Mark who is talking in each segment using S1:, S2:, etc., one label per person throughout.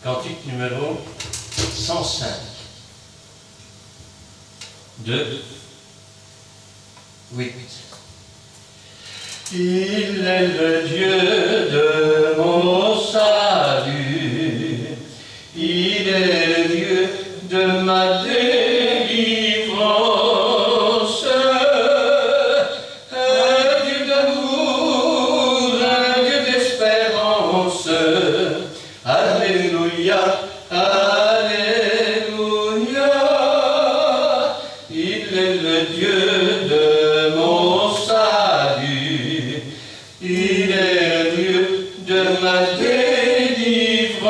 S1: Cantique numéro 105. 2, 8. Il est le Dieu de mon salut, il est le Dieu de ma délivrance, un Dieu d'amour, un Dieu d'espérance. Alléluia, alléluia, il est le Dieu de mon salut, il est le Dieu de ma délivrance,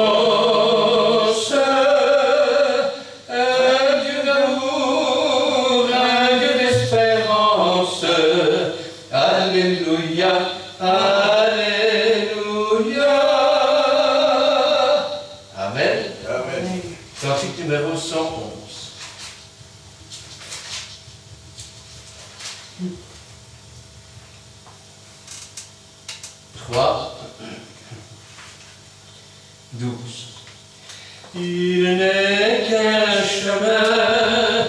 S1: un Dieu d'amour, un Dieu d'espérance. Alléluia, alléluia. Amen.
S2: Amen.
S1: Cantique numéro 111. Trois, 12. Il n'est qu'un chemin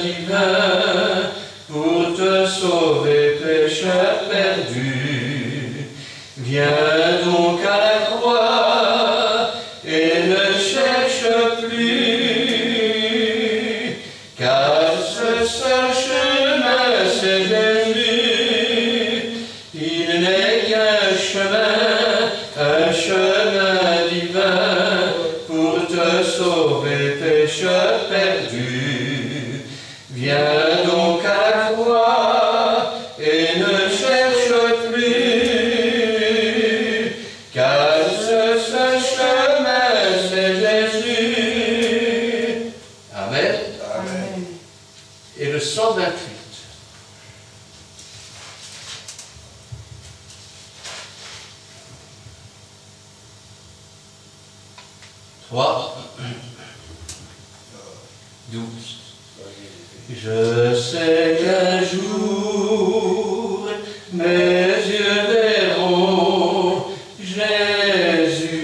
S1: divin pour te sauver, pécheur perdu. Viens donc à la croix et ne cherche plus, car ce seul chemin c'est Jésus. Il n'est qu'un chemin divin pour te sauver, pécheur perdu. Viens donc à la croix et ne cherche plus, car ce seul chemin c'est Jésus. Amen.
S2: Amen.
S1: Et le 128. Trois, 12. Je sais qu'un jour mes yeux verront Jésus.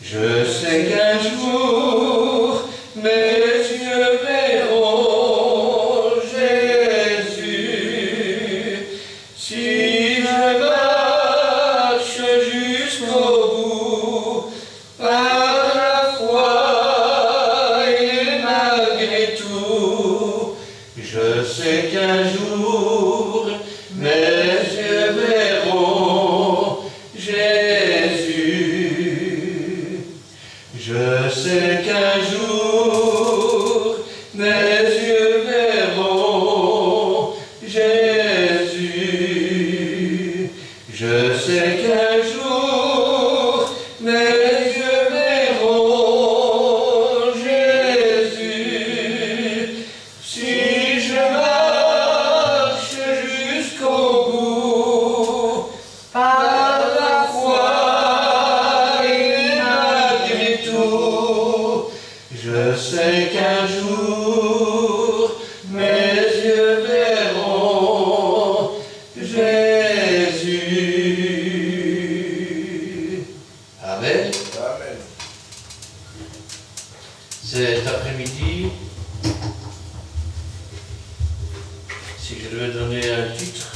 S1: Je sais qu'un jour mes yeux verront Jésus. Si je marche jusqu'au bout, par la foi et malgré tout, je sais qu'un jour mes yeux verront Jésus. Je sais qu'un jour mes yeux verront Jésus. Je sais qu'un jour mes yeux verront Jésus. Si je marche jusqu'au bout, par la foi et malgré tout, je sais qu'un jour mes yeux verront Jésus. Amen.
S2: Amen.
S1: Cet après-midi, si je devais donner un titre,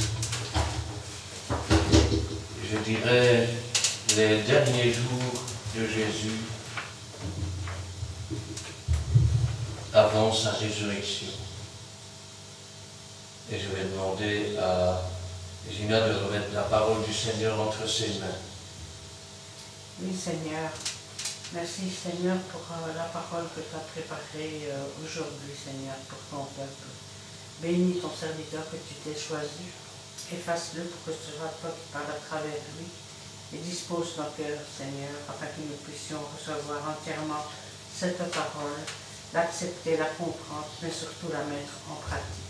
S1: je dirais les derniers jours de Jésus avant sa résurrection. Et je vais demander à Gina de remettre la parole du Seigneur entre ses mains.
S3: Oui, Seigneur. Merci, Seigneur, pour la parole que tu as préparée aujourd'hui, Seigneur, pour ton peuple. Bénis ton serviteur que tu t'es choisi. Efface-le pour que ce soit toi qui parles à travers lui. Et dispose nos cœurs, Seigneur, afin que nous puissions recevoir entièrement cette parole, l'accepter, la comprendre, mais surtout la mettre en pratique.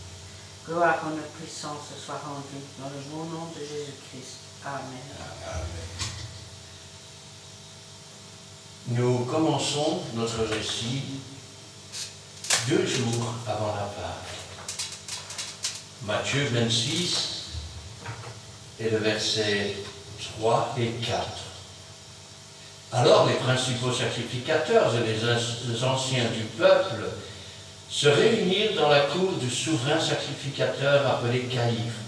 S3: Gloire en notre puissance soit rendue dans le bon nom de Jésus-Christ. Amen.
S2: Amen.
S1: Nous commençons notre récit 2 jours avant la Pâque. Matthieu 26 et le verset 3 et 4. Alors les principaux sacrificateurs et les anciens du peuple se réunirent dans la cour du souverain sacrificateur appelé Caïphe,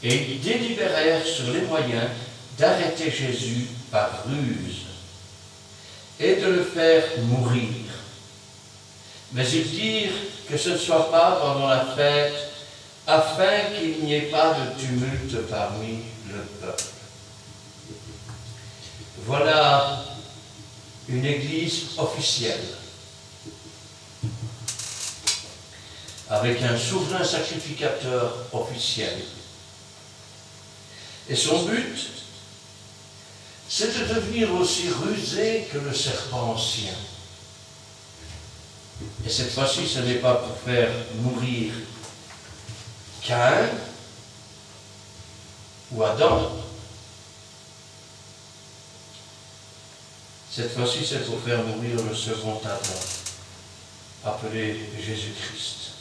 S1: et ils délibérèrent sur les moyens d'arrêter Jésus par ruse et de le faire mourir. Mais ils dirent que ce ne soit pas pendant la fête, afin qu'il n'y ait pas de tumulte parmi le peuple. Voilà une église officielle, avec un souverain sacrificateur officiel. Et son but, c'est de devenir aussi rusé que le serpent ancien. Et cette fois-ci, ce n'est pas pour faire mourir Caïn ou Adam. Cette fois-ci, c'est pour faire mourir le second Adam, appelé Jésus-Christ.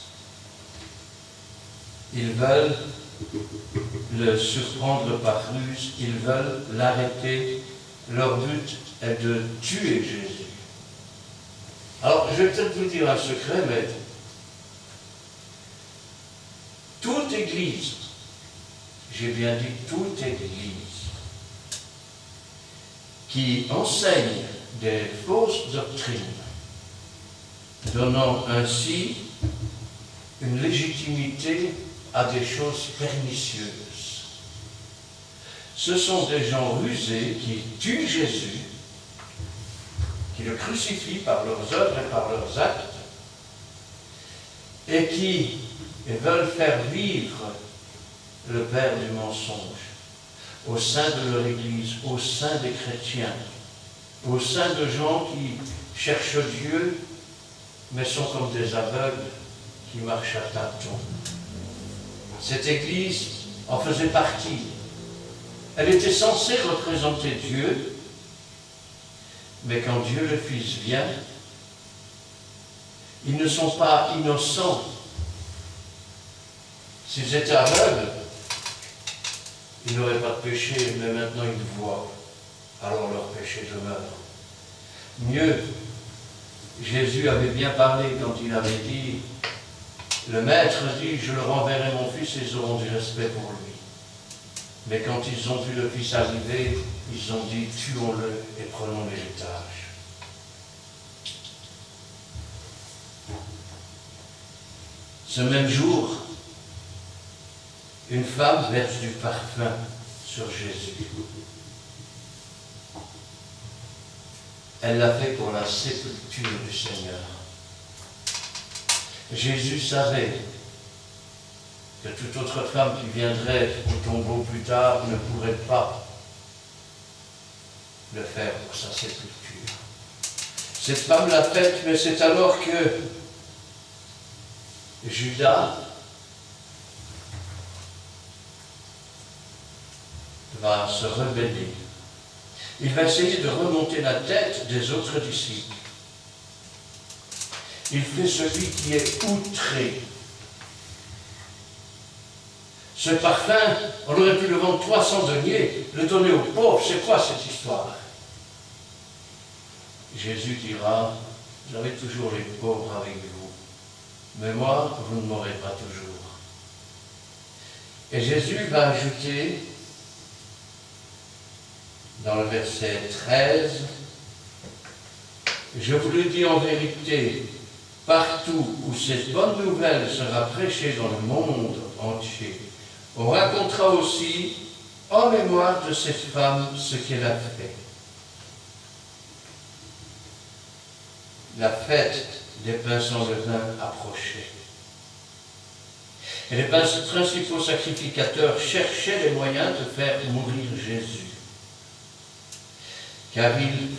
S1: Ils veulent le surprendre par ruse, ils veulent l'arrêter. Leur but est de tuer Jésus. Alors, je vais peut-être vous dire un secret, mais toute église, j'ai bien dit toute église, qui enseigne des fausses doctrines, donnant ainsi une légitimité à des choses pernicieuses. Ce sont des gens rusés qui tuent Jésus, qui le crucifient par leurs œuvres et par leurs actes, et qui veulent faire vivre le père du mensonge au sein de leur Église, au sein des chrétiens, au sein de gens qui cherchent Dieu, mais sont comme des aveugles qui marchent à tâtons. Cette Église en faisait partie. Elle était censée représenter Dieu, mais quand Dieu le Fils vient, ils ne sont pas innocents. S'ils étaient aveugles, ils n'auraient pas de péché, mais maintenant ils voient, alors leur péché demeure. Mieux, Jésus avait bien parlé quand il avait dit, le Maître dit, je leur enverrai mon Fils et ils auront du respect pour lui. Mais quand ils ont vu le Fils arriver, ils ont dit, tuons-le et prenons l'héritage. Ce même jour, une femme verse du parfum sur Jésus. Elle l'a fait pour la sépulture du Seigneur. Jésus savait que toute autre femme qui viendrait au tombeau plus tard ne pourrait pas le faire pour sa sépulture. Cette femme l'a faite, mais c'est alors que Judas va se rebeller. Il va essayer de remonter la tête des autres disciples. Il fait celui qui est outré. Ce parfum, on aurait pu le vendre 300 deniers, le donner aux pauvres. C'est quoi cette histoire? Jésus dira, vous avez toujours les pauvres avec vous, mais moi, vous ne m'aurez pas toujours. Et Jésus va ajouter, dans le verset 13, je vous le dis en vérité, partout où cette bonne nouvelle sera prêchée dans le monde entier, on racontera aussi, en mémoire de cette femme, ce qu'elle a fait. La fête des pains sans levain approchait. Et les principaux sacrificateurs cherchaient les moyens de faire mourir Jésus, car ils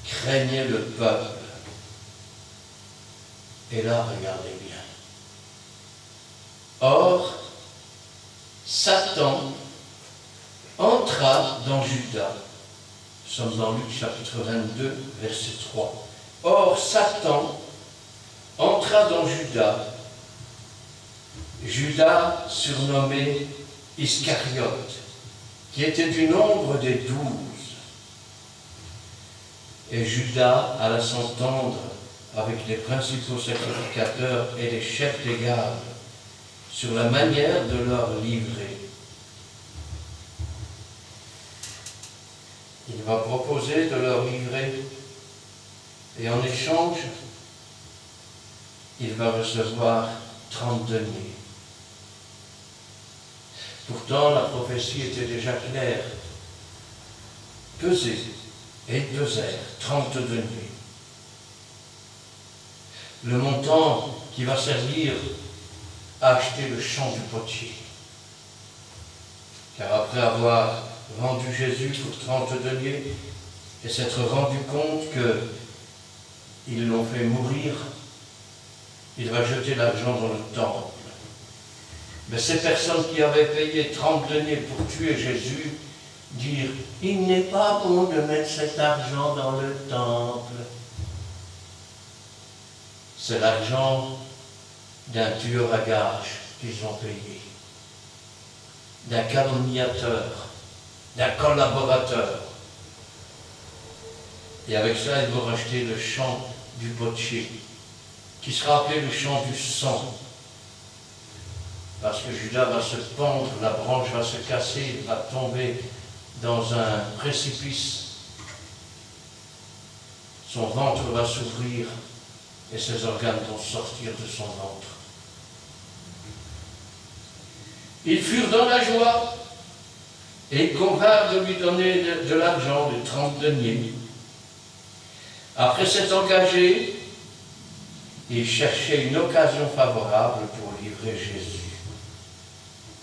S1: craignaient le peuple. Et là, regardez bien. Or, Satan entra dans Judas. Nous sommes dans Luc chapitre 22, verset 3. Or, Satan entra dans Judas. Judas, surnommé Iscariote, qui était du nombre des 12. Et Judas alla s'entendre avec les principaux sacrificateurs et les chefs des gardes sur la manière de leur livrer. Il va proposer de leur livrer et en échange, il va recevoir 30 deniers. Pourtant, la prophétie était déjà claire. Pesez, et ils pesèrent 30 deniers. Le montant qui va servir à acheter le champ du potier. Car après avoir vendu Jésus pour 30 deniers et s'être rendu compte qu'ils l'ont fait mourir, il va jeter l'argent dans le temple. Mais ces personnes qui avaient payé 30 deniers pour tuer Jésus dirent « Il n'est pas bon de mettre cet argent dans le temple. » C'est l'argent d'un tueur à gages qu'ils ont payé, d'un calomniateur, d'un collaborateur. Et avec ça, ils vont racheter le champ du potier, qui sera appelé le champ du sang. Parce que Judas va se pendre, la branche va se casser, il va tomber dans un précipice. Son ventre va s'ouvrir et ses organes vont sortir de son ventre. Ils furent dans la joie et ils convinrent de lui donner de l'argent, de 30 deniers. Après s'être engagés, ils cherchaient une occasion favorable pour livrer Jésus,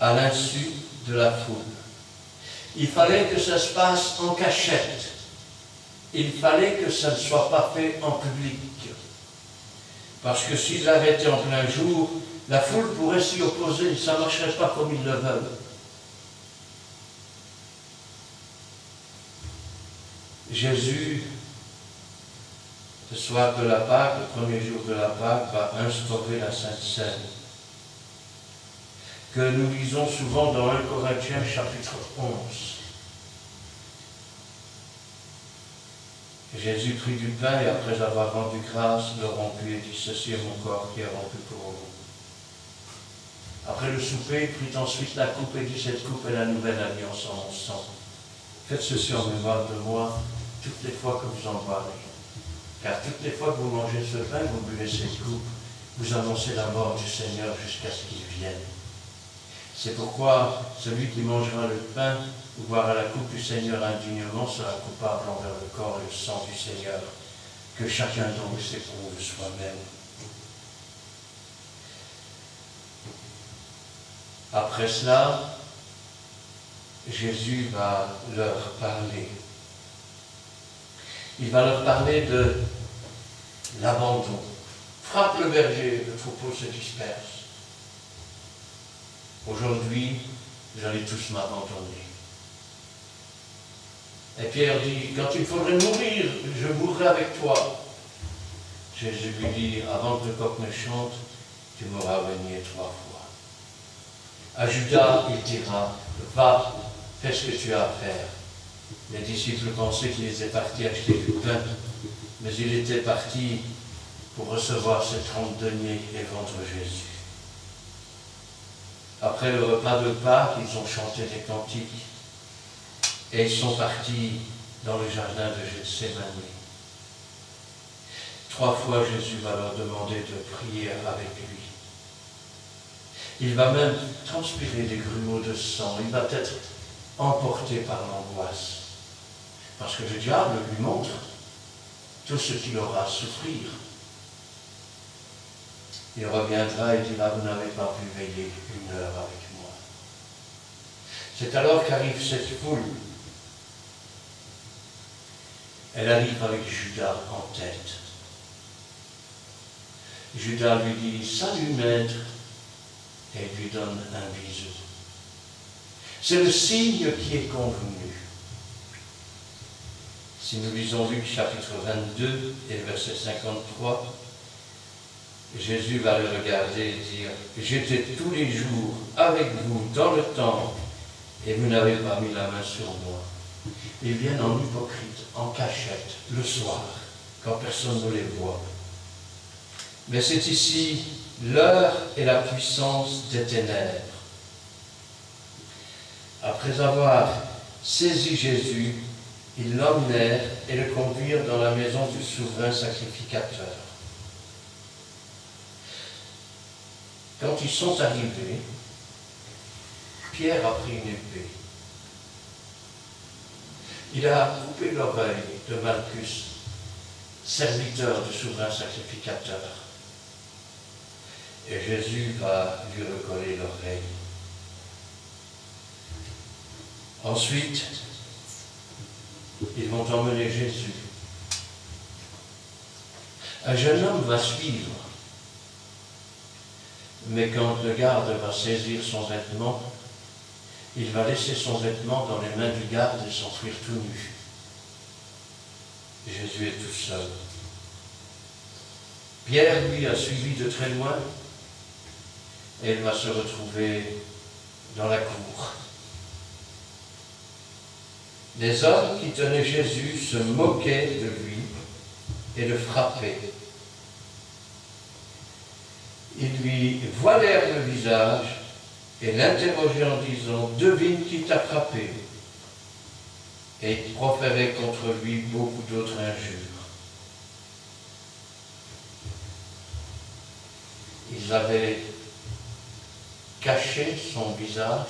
S1: à l'insu de la foule. Il fallait que ça se passe en cachette. Il fallait que ça ne soit pas fait en public. Parce que s'ils l'arrêtaient en plein jour, la foule pourrait s'y opposer, ça ne marcherait pas comme ils le veulent. Jésus, le soir de la Pâque, le premier jour de la Pâque, va instaurer la Sainte Seine, que nous lisons souvent dans 1 Corinthiens chapitre 11. Jésus prit du pain et après avoir rendu grâce, le rompit et dit « Ceci est mon corps qui est rompu pour vous. » Après le souper, il prit ensuite la coupe et dit « Cette coupe est la nouvelle alliance en mon sang. Faites ceci en mémoire de moi toutes les fois que vous en boirez. Car toutes les fois que vous mangez ce pain, vous buvez cette coupe, vous annoncez la mort du Seigneur jusqu'à ce qu'il vienne. C'est pourquoi celui qui mangera le pain ou boira la coupe du Seigneur indignement sera coupable envers le corps et le sang du Seigneur. Que chacun d'entre vous s'éprouve soi-même. » Après cela, Jésus va leur parler. Il va leur parler de l'abandon. Frappe le berger, le troupeau se disperse. Aujourd'hui, vous allez tous m'abandonner. Et Pierre dit, quand il faudrait mourir, je mourrai avec toi. Jésus lui dit, avant que le coq ne chante, tu m'auras renié 3 fois. À Judas, il dira, va, fais ce que tu as à faire. Les disciples pensaient qu'il était parti acheter du pain, mais il était parti pour recevoir ses 30 deniers et vendre Jésus. Après le repas de Pâques, ils ont chanté des cantiques et ils sont partis dans le jardin de Gethsémani. 3 fois, Jésus va leur demander de prier avec lui. Il va même transpirer des grumeaux de sang. Il va être emporté par l'angoisse. Parce que le diable lui montre tout ce qu'il aura à souffrir. Il reviendra et dira, vous n'avez pas pu veiller 1 heure avec moi. C'est alors qu'arrive cette foule. Elle arrive avec Judas en tête. Judas lui dit, salut maître, et lui donne un bisou. C'est le signe qui est convenu. Si nous lisons Luc chapitre 22 et verset 53, Jésus va le regarder et dire, j'étais tous les jours avec vous dans le temple et vous n'avez pas mis la main sur moi. Ils viennent en hypocrite, en cachette, le soir, quand personne ne les voit. Mais c'est ici l'heure et la puissance des ténèbres. Après avoir saisi Jésus, ils l'emmenèrent et le conduirent dans la maison du souverain sacrificateur. Quand ils sont arrivés, Pierre a pris une épée. Il a coupé l'oreille de Malchus, serviteur du souverain sacrificateur. Et Jésus va lui recoller l'oreille. Ensuite, ils vont emmener Jésus. Un jeune homme va suivre. Mais quand le garde va saisir son vêtement, il va laisser son vêtement dans les mains du garde et s'enfuir tout nu. Jésus est tout seul. Pierre, lui, a suivi de très loin et il va se retrouver dans la cour. Les hommes qui tenaient Jésus se moquaient de lui et le frappaient. Ils lui voilèrent le visage et l'interrogeaient en disant « Devine qui t'a frappé ?» Et ils proféraient contre lui beaucoup d'autres injures. Ils avaient caché son visage,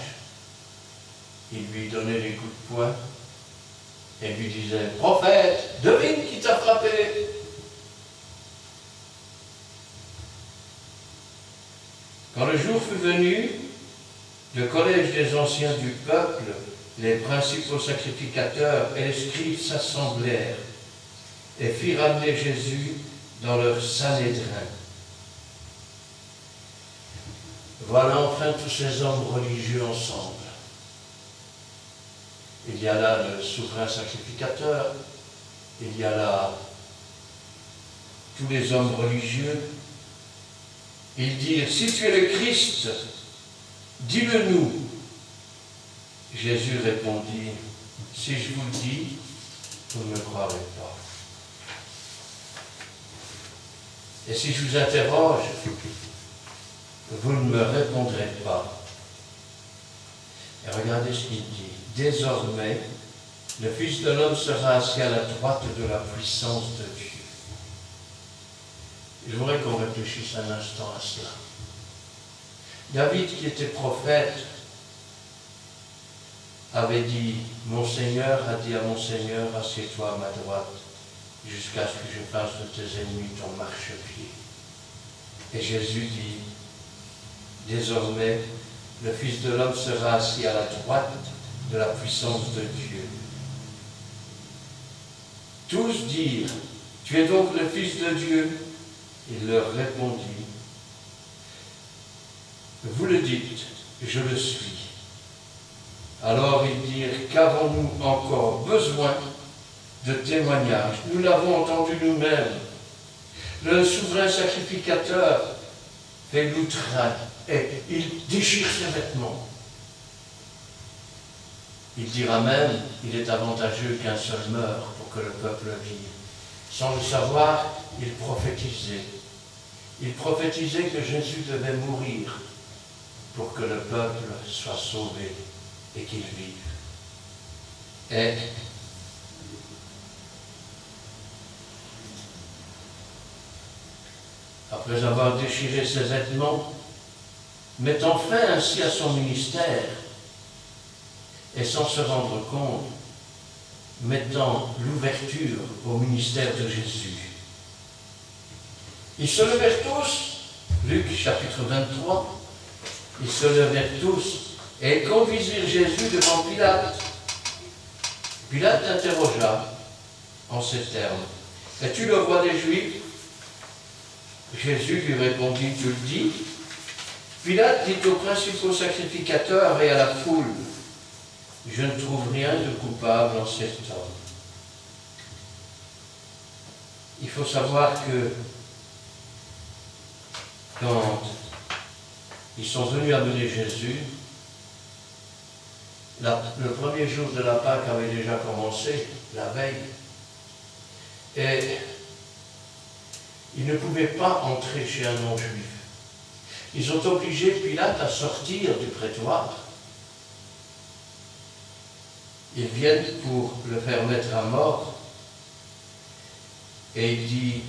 S1: ils lui donnaient des coups de poing et lui disaient « Prophète, devine qui t'a frappé ?» Quand le jour fut venu, le collège des anciens du peuple, les principaux sacrificateurs et les scribes s'assemblèrent et firent amener Jésus dans leur sanhédrin. Voilà enfin tous ces hommes religieux ensemble. Il y a là le souverain sacrificateur, il y a là tous les hommes religieux. Ils dirent, si tu es le Christ, dis-le-nous. Jésus répondit, si je vous le dis, vous ne me croirez pas. Et si je vous interroge, vous ne me répondrez pas. Et regardez ce qu'il dit. Désormais, le Fils de l'homme sera assis à la droite de la puissance de Dieu. Je voudrais qu'on réfléchisse un instant à cela. David, qui était prophète, avait dit, mon Seigneur a dit à mon Seigneur, assieds-toi à ma droite, jusqu'à ce que je fasse de tes ennemis ton marchepied. Et Jésus dit, désormais, le Fils de l'homme sera assis à la droite de la puissance de Dieu. Tous dirent, tu es donc le Fils de Dieu? Il leur répondit, vous le dites, je le suis. Alors ils dirent, qu'avons-nous encore besoin de témoignages? Nous l'avons entendu nous-mêmes. Le souverain sacrificateur fait l'outrage et il déchire ses vêtements. Il dira même, il est avantageux qu'un seul meure pour que le peuple vive. Sans le savoir, il prophétisait. Il prophétisait que Jésus devait mourir pour que le peuple soit sauvé et qu'il vive. Et après avoir déchiré ses vêtements, mettant fin ainsi à son ministère, et sans se rendre compte, mettant l'ouverture au ministère de Jésus. Ils se levèrent tous, Luc chapitre 23, ils se levèrent tous et conduisirent Jésus devant Pilate. Pilate l'interrogea en ces termes, « Es-tu le roi des Juifs ?» Jésus lui répondit, « Tu le dis ?» Pilate dit aux principaux sacrificateurs et à la foule, « Je ne trouve rien de coupable en cet homme. » Il faut savoir que quand ils sont venus amener Jésus, le premier jour de la Pâque avait déjà commencé, la veille. Et ils ne pouvaient pas entrer chez un non-juif. Ils ont obligé Pilate à sortir du prétoire. Ils viennent pour le faire mettre à mort. Et il dit,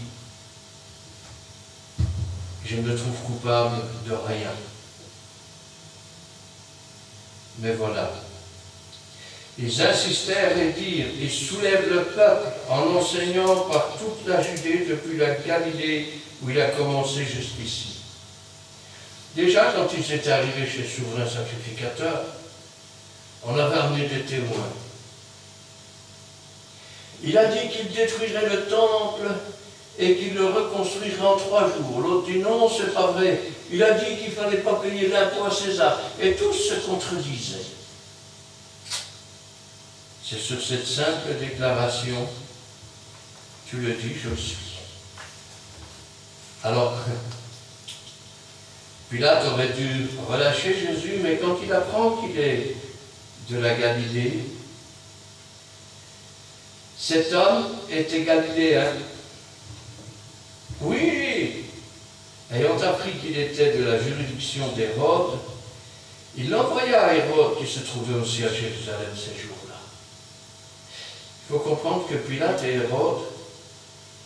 S1: je me trouve coupable de rien. Mais voilà. Ils insistèrent et dirent, ils soulèvent le peuple en enseignant par toute la Judée depuis la Galilée où il a commencé jusqu'ici. Déjà, quand ils étaient arrivés chez le souverain sacrificateur, on avait amené des témoins. Il a dit qu'il détruirait le temple et qu'il le reconstruirait en 3 jours. L'autre dit non, c'est pas vrai. Il a dit qu'il ne fallait pas payer l'impôt à César. Et tous se contredisaient. C'est sur cette simple déclaration, tu le dis, je le suis. Alors, Pilate aurait dû relâcher Jésus, mais quand il apprend qu'il est de la Galilée, cet homme était galiléen. Oui, ayant appris qu'il était de la juridiction d'Hérode, il l'envoya à Hérode, qui se trouvait aussi à Jérusalem ces jours-là. Il faut comprendre que Pilate et Hérode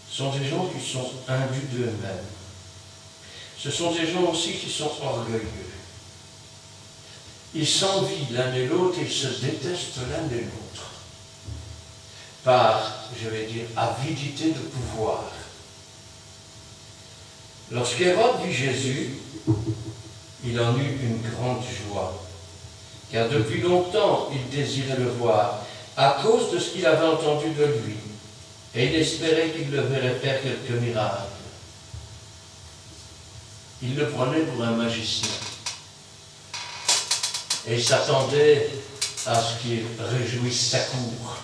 S1: sont des gens qui sont imbus d'eux-mêmes. Ce sont des gens aussi qui sont orgueilleux. Ils s'envient l'un et l'autre et ils se détestent l'un et l'autre. Par, je vais dire, avidité de pouvoir. Lorsqu'Hérode vit Jésus, il en eut une grande joie, car depuis longtemps il désirait le voir, à cause de ce qu'il avait entendu de lui, et il espérait qu'il le verrait faire quelques miracles. Il le prenait pour un magicien, et il s'attendait à ce qu'il réjouisse sa cour.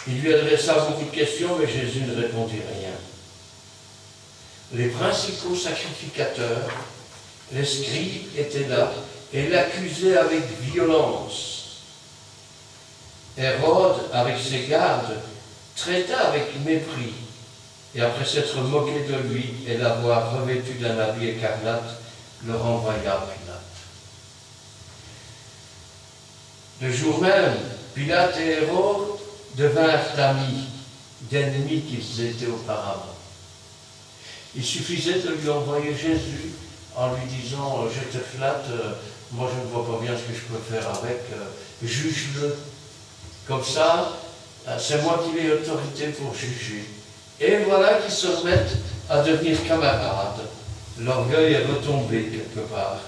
S1: Il lui adressa beaucoup de questions, mais Jésus ne répondit rien. Les principaux sacrificateurs, les scribes étaient là et l'accusaient avec violence. Hérode, avec ses gardes, traita avec mépris, et après s'être moqué de lui et l'avoir revêtu d'un habit écarlate, le renvoya à Pilate. Le jour même, Pilate et Hérode devinrent amis, d'ennemis qu'ils étaient auparavant. Il suffisait de lui envoyer Jésus en lui disant « Je te flatte, moi je ne vois pas bien ce que je peux faire avec, juge-le. » Comme ça, c'est moi qui ai autorité pour juger. Et voilà qu'ils se remettent à devenir camarades. L'orgueil est retombé quelque part.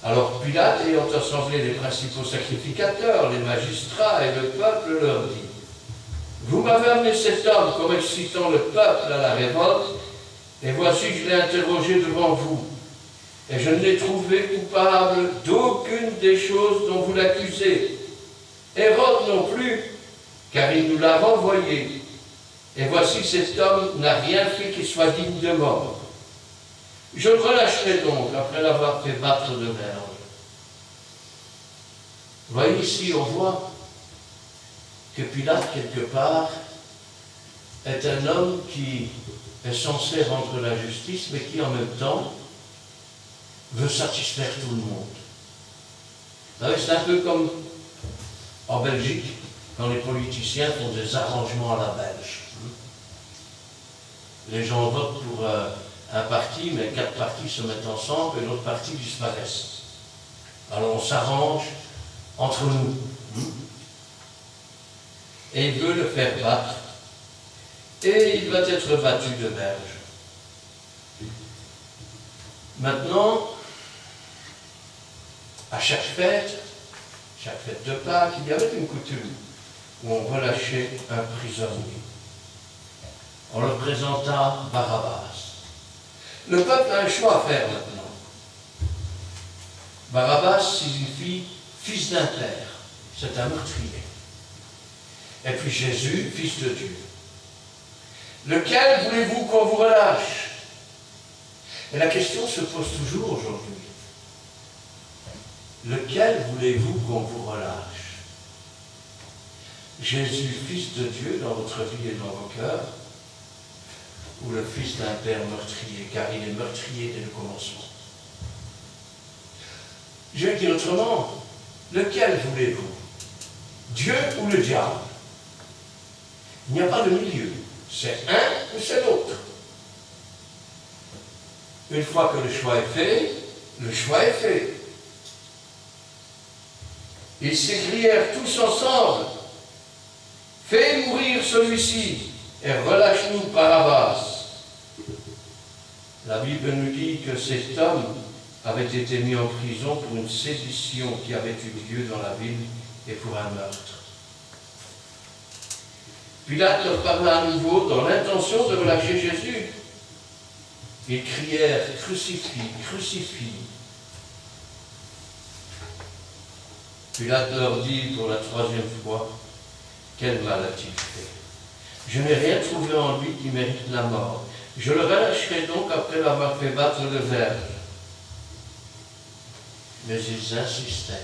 S1: Alors Pilate, ayant assemblé les principaux sacrificateurs, les magistrats et le peuple, leur dit « Vous m'avez amené cet homme comme excitant le peuple à la révolte, et voici que je l'ai interrogé devant vous. Et je ne l'ai trouvé coupable d'aucune des choses dont vous l'accusez. Hérode non plus, car il nous l'a renvoyé. Et voici cet homme n'a rien fait qui soit digne de mort. Je le relâcherai donc après l'avoir fait battre de merde. » Vous voyez ici, on voit que Pilate, quelque part, est un homme qui est censé rendre la justice, mais qui en même temps veut satisfaire tout le monde. Vous savez, c'est un peu comme en Belgique, quand les politiciens font des arrangements à la belge. Les gens votent pour un parti, mais 4 partis se mettent ensemble et l'autre parti disparaissent. Alors on s'arrange entre nous. Et il veut le faire battre. Et il va être battu de verge. Maintenant, à chaque fête de Pâques, il y avait une coutume où on relâchait un prisonnier. On le présenta Barabbas. Le peuple a un choix à faire maintenant. Barabbas signifie fils d'un père. C'est un meurtrier. Et puis Jésus, fils de Dieu. Lequel voulez-vous qu'on vous relâche? Et la question se pose toujours aujourd'hui. lequel voulez-vous qu'on vous relâche? Jésus, Fils de Dieu, dans votre vie et dans vos cœurs, ou le fils d'un père meurtrier, car il est meurtrier dès le commencement? Je vais dire autrement, lequel voulez-vous? Dieu ou le diable? Il n'y a pas de milieu. C'est un ou c'est l'autre. Une fois que le choix est fait, le choix est fait. Ils s'écrièrent tous ensemble, « Fais mourir celui-ci et relâche-nous Barabbas. » La Bible nous dit que cet homme avait été mis en prison pour une sédition qui avait eu lieu dans la ville et pour un meurtre. Pilate leur parla à nouveau dans l'intention de relâcher Jésus. Ils crièrent « Crucifie, crucifie !» Pilate leur dit pour la troisième fois « Quel mal a-t-il fait? Je n'ai rien trouvé en lui qui mérite la mort. Je le relâcherai donc après l'avoir fait battre le verge. » Mais ils insistèrent.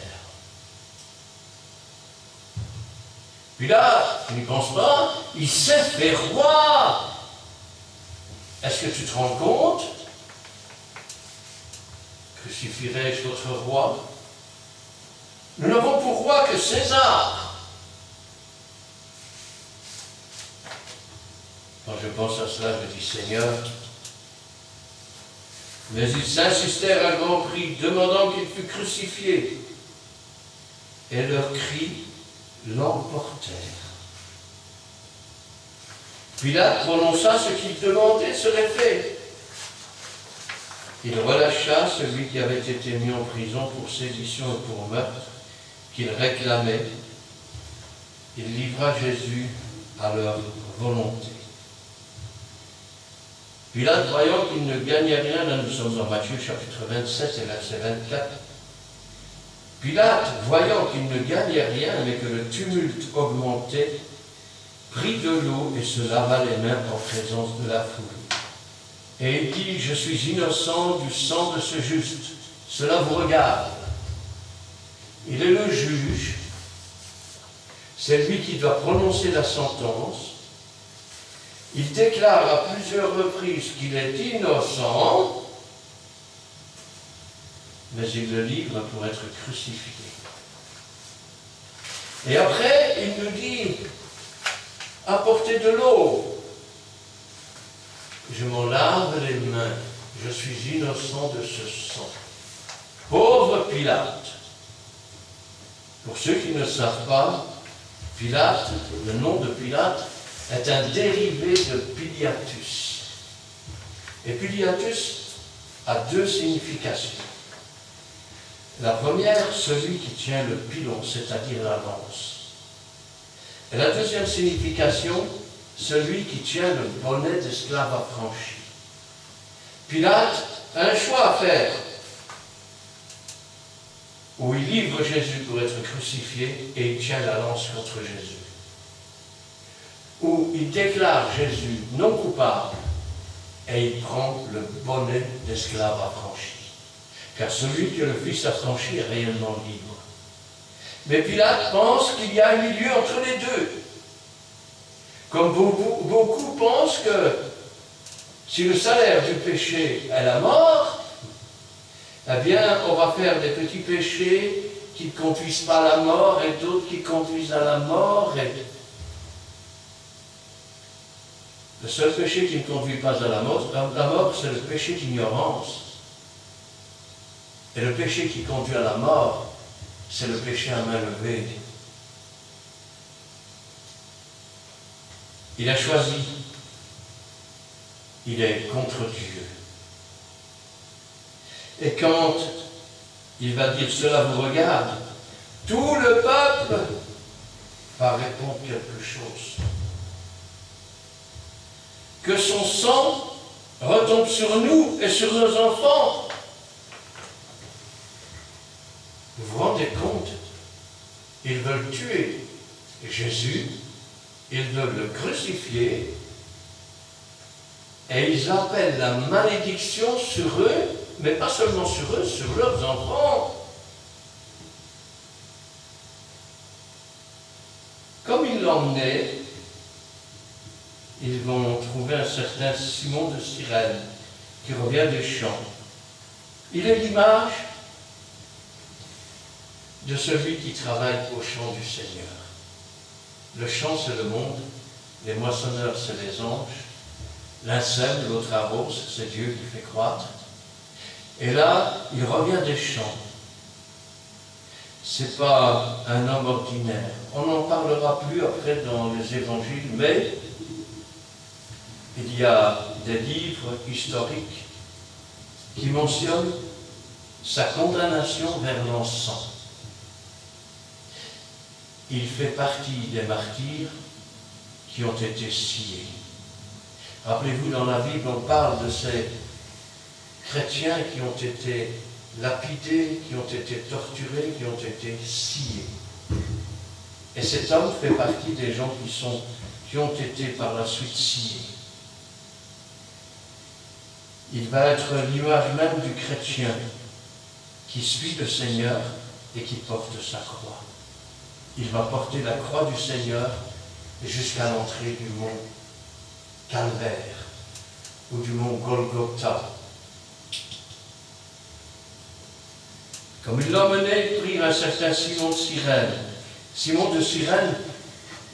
S1: Pilate, tu n'y penses pas? Il s'est fait roi. Est-ce que tu te rends compte? Crucifierai-je votre roi? Nous n'avons pour roi que César. Quand je pense à cela, je dis Seigneur. Mais ils insistèrent à grand prix, demandant qu'il fût crucifié. Et leurs cris l'emportèrent. Pilate prononça ce qu'il demandait serait fait. Il relâcha celui qui avait été mis en prison pour sédition et pour meurtre, qu'il réclamait. Il livra Jésus à leur volonté. Pilate, voyant qu'il ne gagnait rien, là nous sommes en Matthieu chapitre 27 et verset 24, Pilate, voyant qu'il ne gagnait rien, mais que le tumulte augmentait, prit de l'eau et se lava les mains en présence de la foule. Et il dit, je suis innocent du sang de ce juste, cela vous regarde. Il est le juge, c'est lui qui doit prononcer la sentence. Il déclare à plusieurs reprises qu'il est innocent, mais il le livre pour être crucifié. Et après, il nous dit, apportez de l'eau. Je m'en lave les mains, je suis innocent de ce sang. Pauvre Pilate. Pour ceux qui ne savent pas, Pilate, le nom de Pilate, est un dérivé de Pilatus. Et Pilatus a deux significations. La première, celui qui tient le pilon, c'est-à-dire la lance. Et la deuxième signification, celui qui tient le bonnet d'esclave affranchi. Pilate a un choix à faire, où il livre Jésus pour être crucifié et il tient la lance contre Jésus. Où il déclare Jésus non coupable et il prend le bonnet d'esclave affranchi. Car celui qui est le Fils affranchi est réellement libre. Mais Pilate pense qu'il y a un milieu entre les deux. Comme beaucoup pensent que si le salaire du péché est la mort, eh bien, on va faire des petits péchés qui ne conduisent pas à la mort et d'autres qui conduisent à la mort. Et le seul péché qui ne conduit pas à la mort, c'est le péché d'ignorance. Et le péché qui conduit à la mort, c'est le péché à main levée. Il a choisi. Il est contre Dieu. Et quand il va dire cela vous regarde, tout le peuple va répondre quelque chose. Que son sang retombe sur nous et sur nos enfants. Vous vous rendez compte? Ils veulent tuer Jésus, ils veulent le crucifier, et ils appellent la malédiction sur eux, mais pas seulement sur eux, sur leurs enfants. emmener, ils vont trouver un certain Simon de Cyrène qui revient des champs. Il est l'image de celui qui travaille au champ du Seigneur. Le champ, c'est le monde, les moissonneurs, c'est les anges, l'un sème, l'autre arrose, c'est Dieu qui fait croître. Et là, il revient des champs. Ce n'est pas un homme ordinaire. On n'en parlera plus après dans les évangiles, mais il y a des livres historiques qui mentionnent sa condamnation vers l'encens. Il fait partie des martyrs qui ont été sciés. Rappelez-vous, dans la Bible, on parle de ces chrétiens qui ont été lapidés, qui ont été torturés, qui ont été sciés. Et cet homme fait partie des gens qui ont été par la suite sciés. Il va être l'image même du chrétien qui suit le Seigneur et qui porte sa croix. Il va porter la croix du Seigneur jusqu'à l'entrée du mont Calvaire ou du mont Golgotha. Comme il l'emmenait, ils prirent un certain Simon de Cyrène. Simon de Cyrène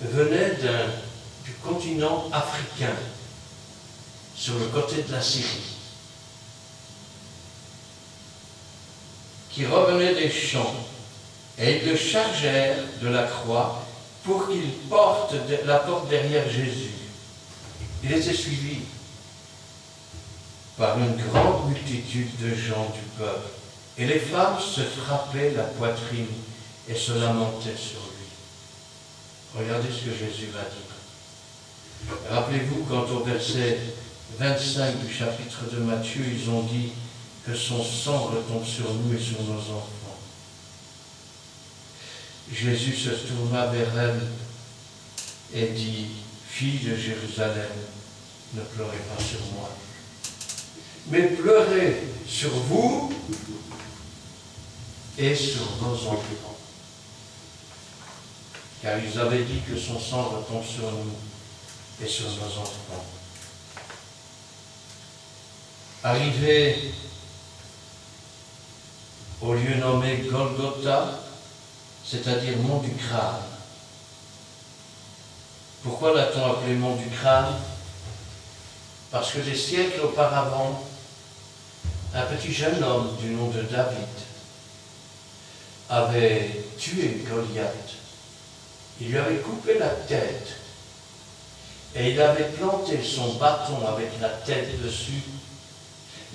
S1: venait du continent africain, sur le côté de la Syrie, qui revenait des champs, et ils le chargèrent de la croix pour qu'il la porte derrière Jésus. Il était suivi par une grande multitude de gens du peuple, et les femmes se frappaient la poitrine et se lamentaient sur lui. Regardez ce que Jésus va dire. Rappelez-vous quand au verset 25 du chapitre de Matthieu, ils ont dit que son sang retombe sur nous et sur nos enfants. Jésus se tourna vers elle et dit, « Fille de Jérusalem, ne pleurez pas sur moi, mais pleurez sur vous et sur vos enfants. » Car ils avaient dit que son sang retombe sur nous et sur nos enfants. Arrivé au lieu nommé Golgotha, c'est-à-dire mont du crâne. Pourquoi l'a-t-on appelé mont du crâne? Parce que des siècles auparavant, un petit jeune homme du nom de David avait tué Goliath. Il lui avait coupé la tête et il avait planté son bâton avec la tête dessus,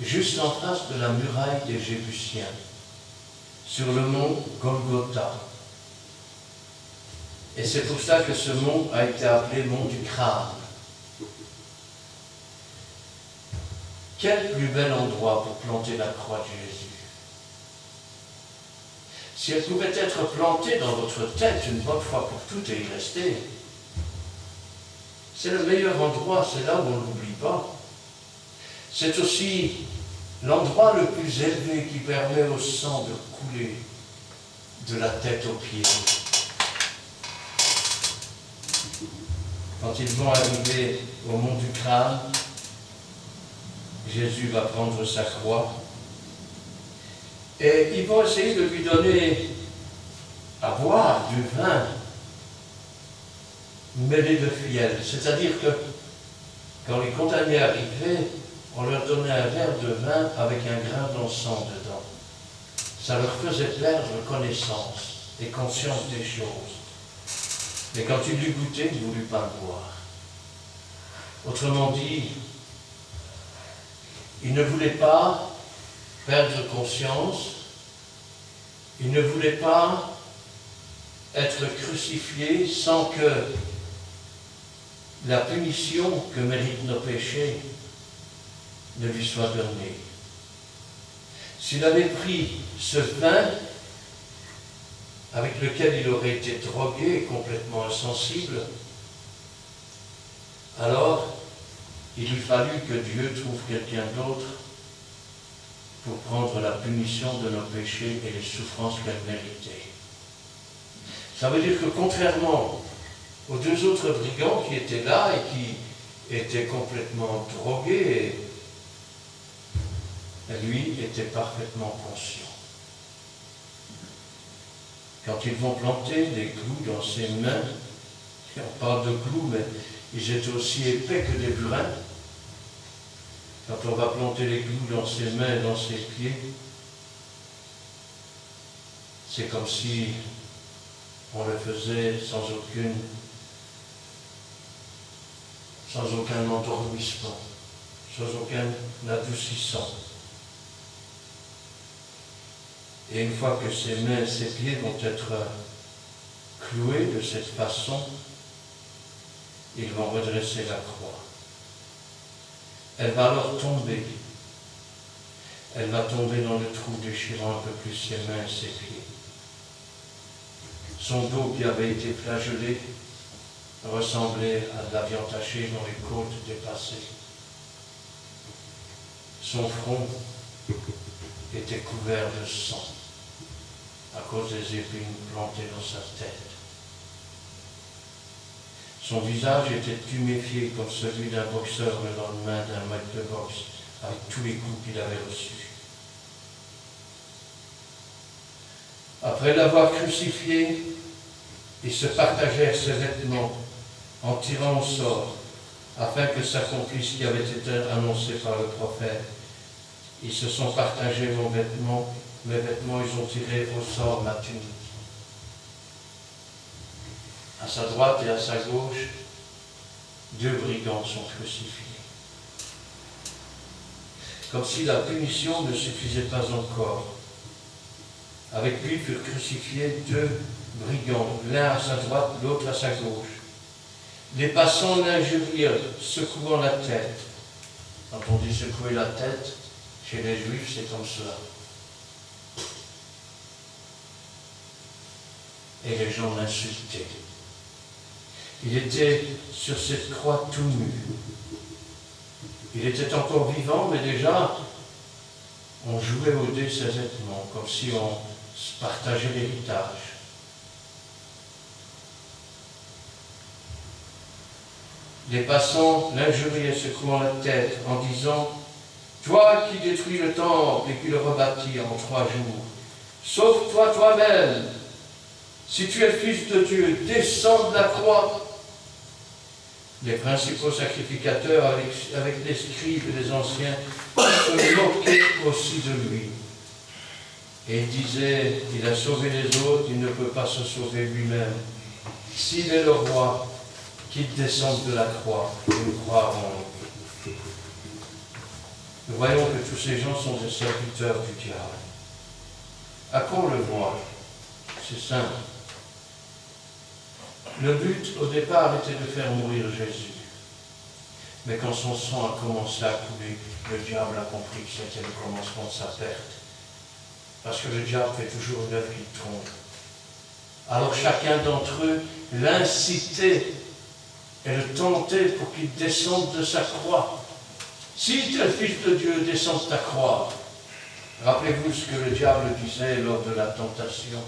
S1: juste en face de la muraille des Jébusiens, sur le mont Golgotha. Et c'est pour ça que ce mont a été appelé mont du crâne. Quel plus bel endroit pour planter la croix de Jésus. Si elle pouvait être plantée dans votre tête une bonne fois pour toutes et y rester, c'est le meilleur endroit, c'est là où on ne l'oublie pas. C'est aussi l'endroit le plus élevé qui permet au sang de couler de la tête aux pieds. Quand ils vont arriver au mont du crâne, Jésus va prendre sa croix et ils vont essayer de lui donner à boire du vin mêlé de fiel. C'est-à-dire que quand les condamnés arrivaient, on leur donnait un verre de vin avec un grain d'encens dedans. Ça leur faisait perdre connaissance et conscience des choses. Mais quand il l'eut goûté, il ne voulut pas le boire. Autrement dit, il ne voulait pas perdre conscience, il ne voulait pas être crucifié sans que la punition que méritent nos péchés ne lui soit donnée. S'il avait pris ce vin avec lequel il aurait été drogué et complètement insensible, alors il eût fallu que Dieu trouve quelqu'un d'autre pour prendre la punition de nos péchés et les souffrances qu'elle méritait. Ça veut dire que contrairement aux deux autres brigands qui étaient là et qui étaient complètement drogués. Et lui était parfaitement conscient. Quand ils vont planter des clous dans ses mains, et on parle de clous, mais ils étaient aussi épais que des burins. Quand on va planter les clous dans ses mains et dans ses pieds, c'est comme si on le faisait sans aucun endormissement, sans aucun adoucissant. Et une fois que ses mains et ses pieds vont être cloués de cette façon, ils vont redresser la croix. Elle va alors tomber. Elle va tomber dans le trou, déchirant un peu plus ses mains et ses pieds. Son dos qui avait été flagellé ressemblait à de la viande hachée dont les côtes dépassaient. Son front était couvert de sang à cause des épines plantées dans sa tête. Son visage était tuméfié comme celui d'un boxeur le lendemain d'un match de boxe, avec tous les coups qu'il avait reçus. Après l'avoir crucifié, ils se partagèrent ses vêtements en tirant au sort, afin que s'accomplisse ce qui avait été annoncé par le prophète. Ils se sont partagés mes vêtements, ils ont tiré au sort ma tunique. À sa droite et à sa gauche, deux brigands sont crucifiés. Comme si la punition ne suffisait pas encore. Avec lui furent crucifiés deux brigands, l'un à sa droite, l'autre à sa gauche. Les passants l'injurièrent, secouant la tête. Quand on dit secouer la tête, chez les Juifs, c'est comme cela. Et les gens l'insultaient. Il était sur cette croix tout nu. Il était encore vivant, mais déjà, on jouait au dé ses vêtements, comme si on se partageait l'héritage. Les passants l'injuriaient, secouant la tête, en disant « Toi qui détruis le temple et qui le rebâtis en 3 jours, sauve-toi toi-même. Si tu es le Fils de Dieu, descends de la croix. » Les principaux sacrificateurs, avec les scribes et les anciens, se moquaient aussi de lui. Et ils disaient « Il a sauvé les autres, il ne peut pas se sauver lui-même. S'il est le roi, qu'il descende de la croix, et nous croirons en lui. » Nous voyons que tous ces gens sont des serviteurs du diable. À quoi on le voit? C'est simple. Le but, au départ, était de faire mourir Jésus. Mais quand son sang a commencé à couler, le diable a compris que c'était le commencement de sa perte. Parce que le diable fait toujours une œuvre qui trompe. Alors chacun d'entre eux l'incitait et le tentait pour qu'il descende de sa croix. Si tu es le Fils de Dieu, descends de ta croix. Rappelez-vous ce que le diable disait lors de la tentation.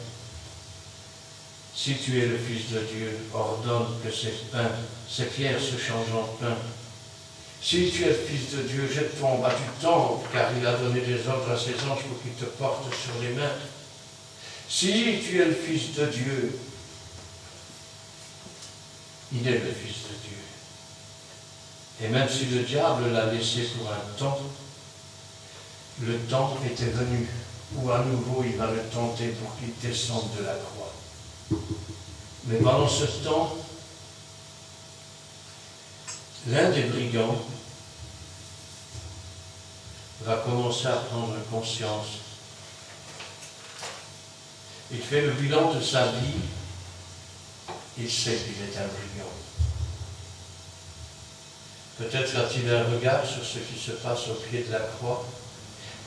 S1: Si tu es le Fils de Dieu, ordonne que ces pierres se changent en pain. Si tu es le Fils de Dieu, jette-toi en bas du temple, car il a donné des ordres à ses anges pour qu'ils te portent sur les mains. Si tu es le Fils de Dieu, il est le Fils de Dieu. Et même si le diable l'a laissé pour un temps, le temps était venu où à nouveau il va le tenter pour qu'il descende de la croix. Mais pendant ce temps, l'un des brigands va commencer à prendre conscience. Il fait le bilan de sa vie, il sait qu'il est un brigand. Peut-être a-t-il un regard sur ce qui se passe au pied de la croix.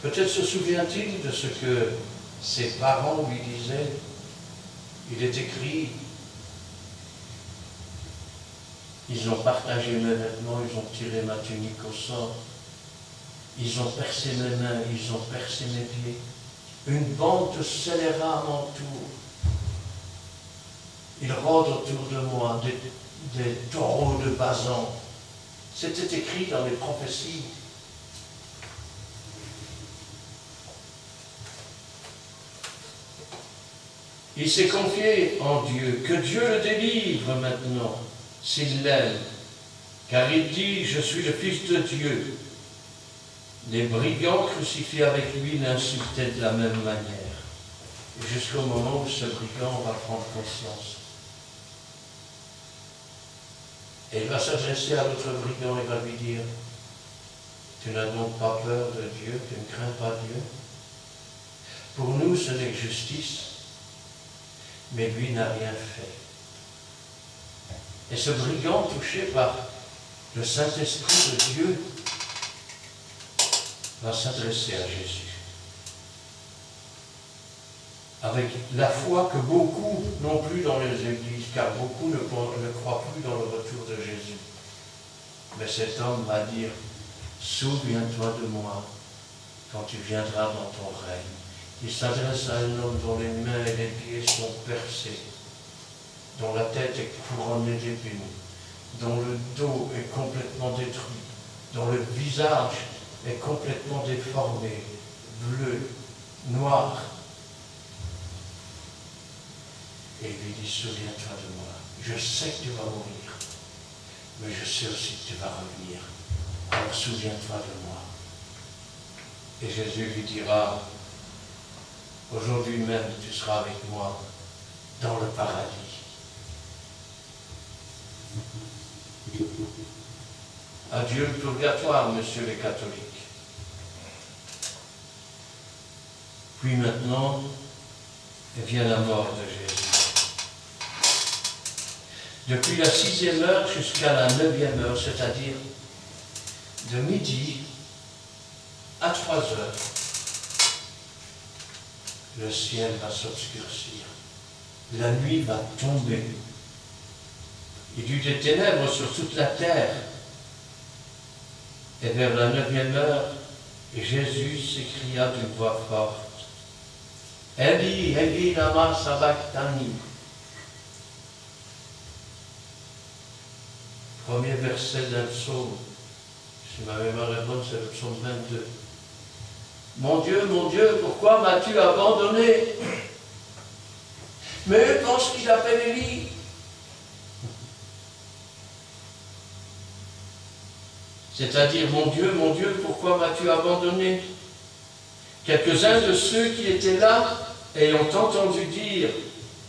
S1: Peut-être se souvient-il de ce que ses parents lui disaient. Il est écrit, ils ont partagé mes vêtements, ils ont tiré ma tunique au sort, ils ont percé mes mains, ils ont percé mes pieds. Une bande de scélérats m'entoure. Ils rôdent autour de moi, des taureaux de Basan. C'était écrit dans les prophéties. Il s'est confié en Dieu, que Dieu le délivre maintenant, s'il l'aime. Car il dit, je suis le Fils de Dieu. Les brigands crucifiés avec lui l'insultaient de la même manière. Jusqu'au moment où ce brigand va prendre conscience. Et il va s'adresser à l'autre brigand et va lui dire, tu n'as donc pas peur de Dieu, tu ne crains pas Dieu? Pour nous, ce n'est que justice, mais lui n'a rien fait. Et ce brigand, touché par le Saint-Esprit de Dieu, va s'adresser à Jésus. Avec la foi que beaucoup n'ont plus dans les églises, car beaucoup ne croient plus dans le retour de Jésus. Mais cet homme va dire, souviens-toi de moi quand tu viendras dans ton règne. Il s'adresse à un homme dont les mains et les pieds sont percés, dont la tête est couronnée d'épines, dont le dos est complètement détruit, dont le visage est complètement déformé, bleu, noir. Et il lui dit, souviens-toi de moi. Je sais que tu vas mourir, mais je sais aussi que tu vas revenir. Alors souviens-toi de moi. Et Jésus lui dira, aujourd'hui même tu seras avec moi dans le paradis. Adieu le purgatoire, messieurs les catholiques. Puis maintenant, vient la mort de Jésus. Depuis la 6e heure jusqu'à la 9e heure, c'est-à-dire de midi à 3 heures, le ciel va s'obscurcir, la nuit va tomber. Il y eut des ténèbres sur toute la terre. Et vers la 9e heure, Jésus s'écria d'une voix forte, Eli, Eli, lama sabachthani. Premier verset d'un psaume. Si ma mémoire est bonne, c'est le psaume 22. Mon Dieu, pourquoi m'as-tu abandonné? Mais eux pensent qu'il appelle Élie. C'est-à-dire, mon Dieu, pourquoi m'as-tu abandonné? Quelques-uns de ceux qui étaient là, ayant entendu dire,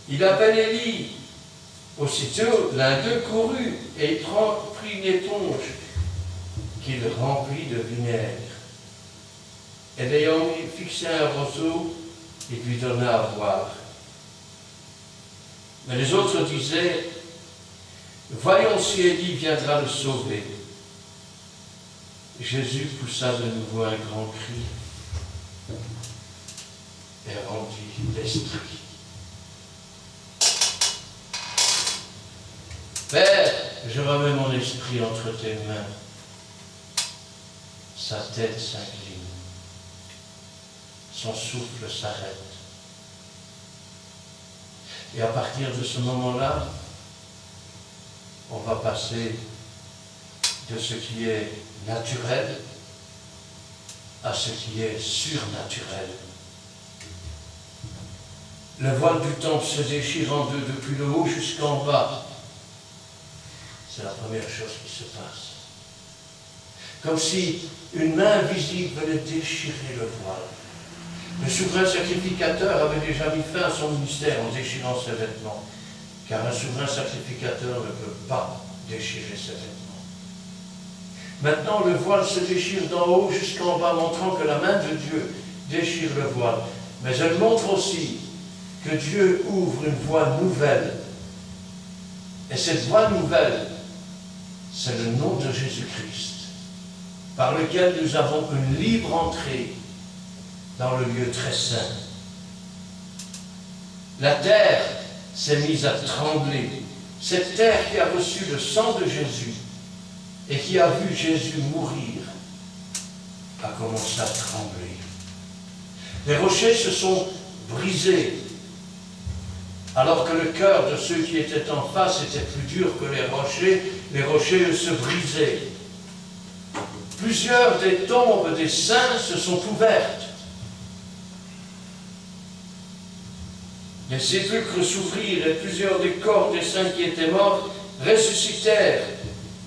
S1: il appelle Élie. Aussitôt, l'un d'eux courut et prit une éponge qu'il remplit de vinaigre. Et l'ayant fixé un roseau, il lui donna à boire. Mais les autres disaient, voyons si Élie viendra le sauver. Jésus poussa de nouveau un grand cri et rendit l'esprit. Père, je remets mon esprit entre tes mains. Sa tête s'incline. Son souffle s'arrête. Et à partir de ce moment-là, on va passer de ce qui est naturel à ce qui est surnaturel. Le voile du temple se déchire en deux depuis le haut jusqu'en bas. C'est la première chose qui se passe. Comme si une main invisible venait déchirer le voile. Le souverain sacrificateur avait déjà mis fin à son ministère en déchirant ses vêtements, car un souverain sacrificateur ne peut pas déchirer ses vêtements. Maintenant, le voile se déchire d'en haut jusqu'en bas, montrant que la main de Dieu déchire le voile. Mais elle montre aussi que Dieu ouvre une voie nouvelle. Et cette voie nouvelle, c'est le nom de Jésus-Christ, par lequel nous avons une libre entrée dans le lieu très saint. La terre s'est mise à trembler. Cette terre qui a reçu le sang de Jésus et qui a vu Jésus mourir a commencé à trembler. Les rochers se sont brisés alors que le cœur de ceux qui étaient en face était plus dur que les rochers eux, se brisaient. Plusieurs des tombes des saints se sont ouvertes. Les sépulcres s'ouvrirent et plusieurs des corps des saints qui étaient morts ressuscitèrent,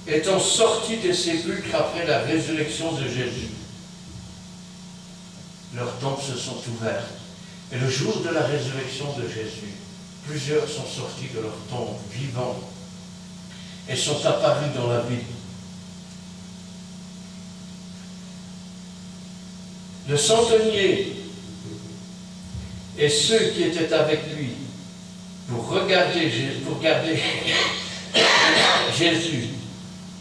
S1: étant sortis des sépulcres après la résurrection de Jésus. Leurs tombes se sont ouvertes. Et le jour de la résurrection de Jésus, plusieurs sont sortis de leurs tombes, vivants, et sont apparus dans la ville. Le centenier et ceux qui étaient avec lui pour regarder Jésus,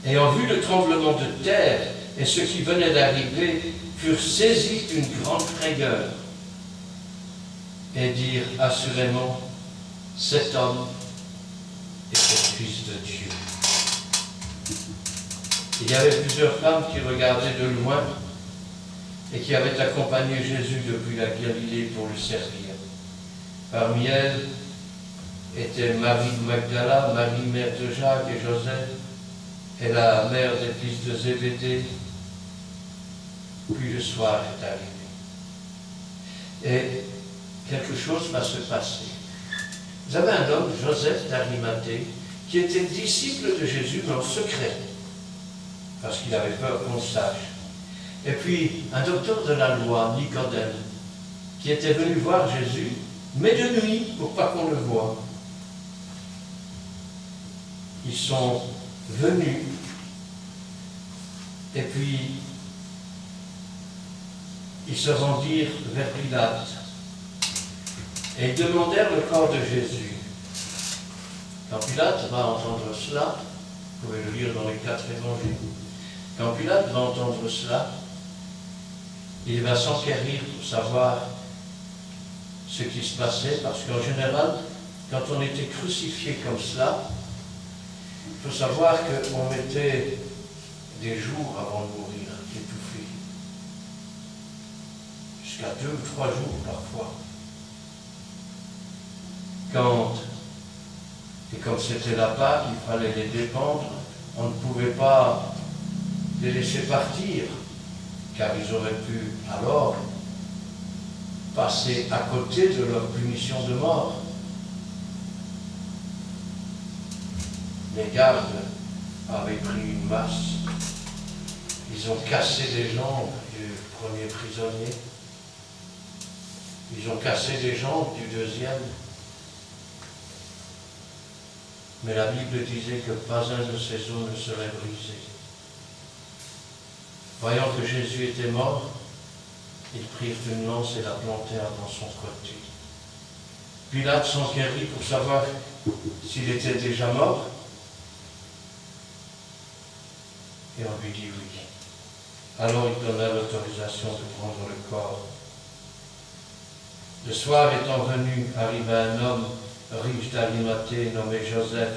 S1: ayant vu le tremblement de terre et ce qui venait d'arriver, furent saisis d'une grande frayeur et dirent assurément, cet homme est le Fils de Dieu. Il y avait plusieurs femmes qui regardaient de loin et qui avaient accompagné Jésus depuis la Galilée pour le servir. Parmi elles étaient Marie de Magdala, Marie mère de Jacques et Joseph, et la mère des fils de Zébédée. Puis le soir est arrivé. Et quelque chose va se passer. Vous avez un homme, Joseph d'Arimathée, qui était disciple de Jésus, mais en secret, parce qu'il avait peur qu'on le sache. Et puis, un docteur de la loi, Nicodème, qui était venu voir Jésus, mais de nuit, pour pas qu'on le voie. Ils sont venus, et puis, ils se rendirent vers Pilate, et ils demandèrent le corps de Jésus. Quand Pilate va entendre cela, vous pouvez le lire dans les 4 évangiles, quand Pilate va entendre cela, il va s'enquérir pour savoir ce qui se passait, parce qu'en général, quand on était crucifié comme cela, il faut savoir qu'on mettait des jours avant de mourir, étouffé. Jusqu'à 2 ou 3 jours parfois. Et comme c'était la Pâque, il fallait les dépendre, on ne pouvait pas les laisser partir, car ils auraient pu alors passer à côté de leur punition de mort. Les gardes avaient pris une masse, ils ont cassé les jambes du premier prisonnier, ils ont cassé les jambes du deuxième, mais la Bible disait que pas un de ces os ne serait brisé. Voyant que Jésus était mort, ils prirent une lance et la plantèrent dans son côté. Pilate s'enquérit pour savoir s'il était déjà mort, et on lui dit oui. Alors il donna l'autorisation de prendre le corps. Le soir étant venu, arriva un homme riche d'Arimathée nommé Joseph,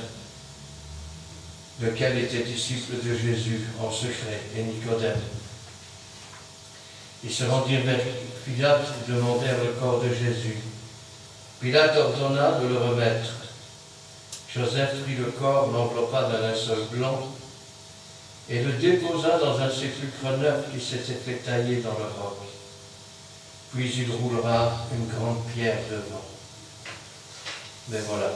S1: lequel était disciple de Jésus en secret, et Nicodème. Ils se rendirent vers Pilate et demandèrent le corps de Jésus. Pilate ordonna de le remettre. Joseph prit le corps, l'enveloppa d'un linceul blanc et le déposa dans un sépulcre neuf qui s'était fait tailler dans le roc. Puis il roulera une grande pierre devant. Mais voilà.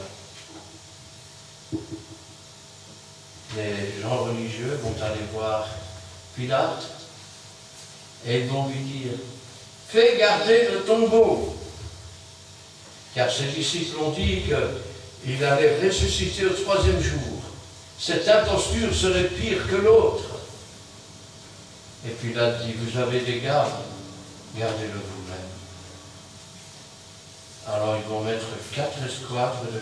S1: Les gens religieux vont aller voir Pilate et ils vont lui dire « Fais garder le tombeau !» Car ses disciples ont dit qu'il allait ressusciter au 3e jour. Cette imposture serait pire que l'autre. Et Pilate dit « Vous avez des gardes, gardez-le vous-même. » Alors ils vont mettre 4 escouadres de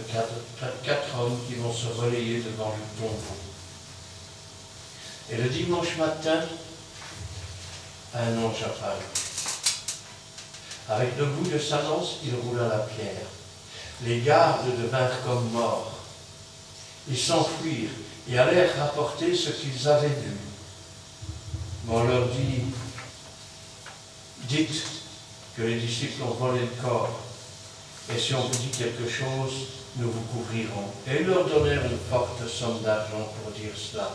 S1: 4 hommes qui vont se relayer devant le tombeau. Et le dimanche matin, un ange apparut. Avec le bout de sa lance, il roula la pierre. Les gardes devinrent comme morts. Ils s'enfuirent et allèrent rapporter ce qu'ils avaient vu. Mais on leur dit, dites que les disciples ont volé le corps. Et si on vous dit quelque chose, nous vous couvrirons. Et ils leur donnèrent une forte somme d'argent pour dire cela.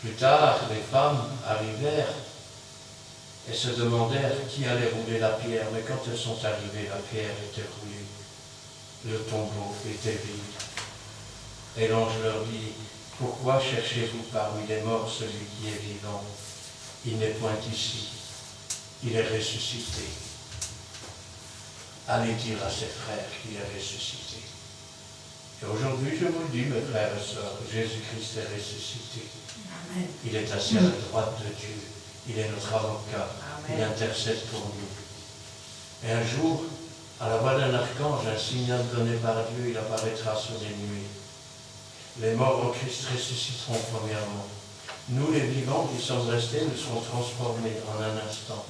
S1: Plus tard, les femmes arrivèrent et se demandèrent qui allait rouler la pierre. Mais quand elles sont arrivées, la pierre était roulée. Le tombeau était vide. Et l'ange leur dit, « Pourquoi cherchez-vous parmi les morts celui qui est vivant? Il n'est point ici. Il est ressuscité. Allez dire à ses frères qu'il est ressuscité. » Et aujourd'hui, je vous le dis, mes frères et sœurs, Jésus-Christ est ressuscité.
S3: Amen.
S1: Il est assis à la droite de Dieu. Il est notre avocat.
S3: Amen.
S1: Il intercède pour nous. Et un jour, à la voix d'un archange, un signal donné par Dieu, il apparaîtra sur les nuées. Les morts en Christ ressusciteront premièrement. Nous, les vivants qui sommes restés, nous serons transformés en un instant.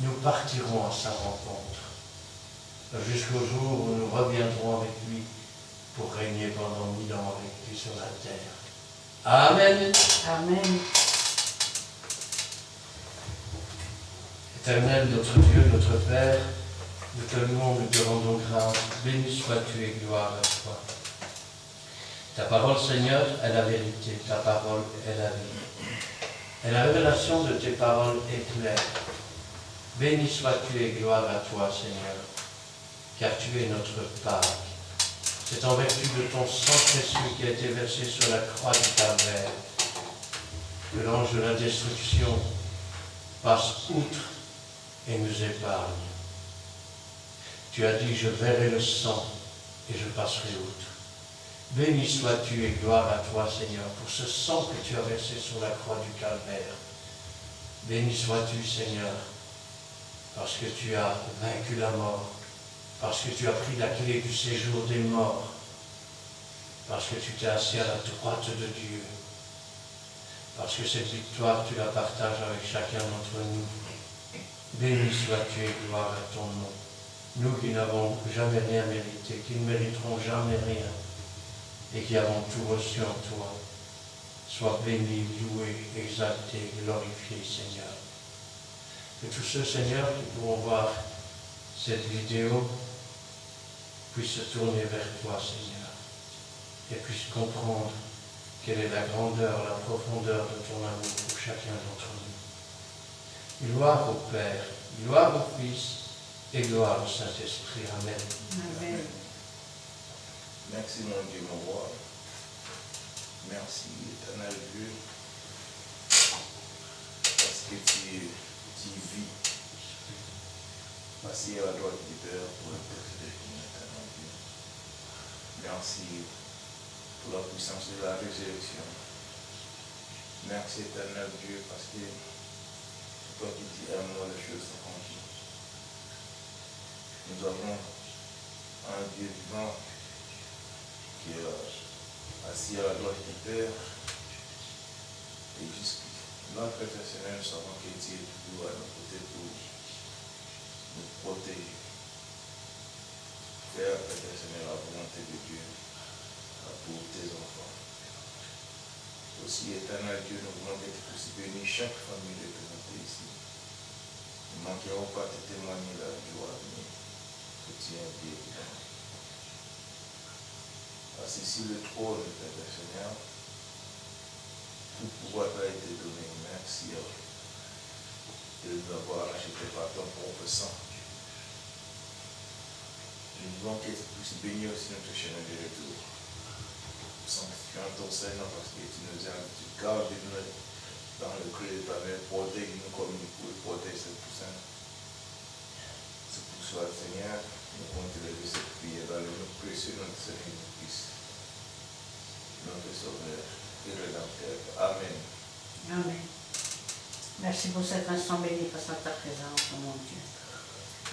S1: Nous partirons à sa rencontre. Jusqu'au jour où nous reviendrons avec lui pour régner pendant 1000 ans avec lui sur la terre. Amen.
S3: Amen.
S1: Éternel, notre Dieu, notre Père, nous te louons, nous te rendons grâce. Béni sois-tu et gloire à toi. Ta parole, Seigneur, est la vérité. Ta parole est la vie. Et la révélation de tes paroles est claire. Béni sois-tu et gloire à toi, Seigneur, car tu es notre Pâque. C'est en vertu de ton sang précieux qui a été versé sur la croix du Calvaire que l'ange de la destruction passe outre et nous épargne. Tu as dit, je verrai le sang et je passerai outre. Béni sois-tu et gloire à toi, Seigneur, pour ce sang que tu as versé sur la croix du Calvaire. Béni sois-tu, Seigneur, parce que tu as vaincu la mort, parce que tu as pris la clé du séjour des morts, parce que tu t'es assis à la droite de Dieu, parce que cette victoire, tu la partages avec chacun d'entre nous. Béni sois-tu et gloire à ton nom. Nous qui n'avons jamais rien mérité, qui ne mériterons jamais rien, et qui avons tout reçu en toi, sois béni, loué, exalté, glorifié, Seigneur. Que tous ceux, Seigneur, qui pourront voir cette vidéo puissent se tourner vers toi, Seigneur, et puissent comprendre quelle est la grandeur, la profondeur de ton amour pour chacun d'entre nous. Gloire au Père, gloire au Fils, et gloire au Saint-Esprit. Amen.
S3: Amen.
S2: Merci mon Dieu, mon roi. Merci, éternel Dieu, parce que tu vis. Assis à la droite du Père pour intercéder pour nous, éternel Dieu. Merci pour la puissance de la résurrection. Merci, éternel Dieu, parce que c'est toi qui dis à moi les choses sont conduites. Nous avons un Dieu vivant qui est assis à la droite du Père, et jusqu'à notre Seigneur, nous savons que tu es toujours à nos côtés pour nous protéger. Faire, Père Seigneur, la volonté de Dieu pour tes enfants. Aussi, éternel Dieu, nous voulons que tu puisses bénir chaque famille représentée ici. Nous ne manquerons pas de témoigner la joie, mais que tu es un Dieu évident. Assis sur le trône, Père Seigneur, tout pouvoir t'a été donné. Merci de nous avoir acheté par ton propre sang. Nous voulons que tu puisses bénir aussi notre chemin de retour. Sanctifiant ton Seigneur, parce que tu nous as, tu gardes nous dans le creux de ta main, protège-nous comme nous pouvons protéger cette poussins. C'est pour cela, Seigneur, nous comptons te lever cette prière dans le nom précieux de notre Seigneur Jésus-Christ, notre Sauveur et Rédempteur. Amen.
S3: Amen. Merci pour cet instant béni face à ta présence, mon Dieu.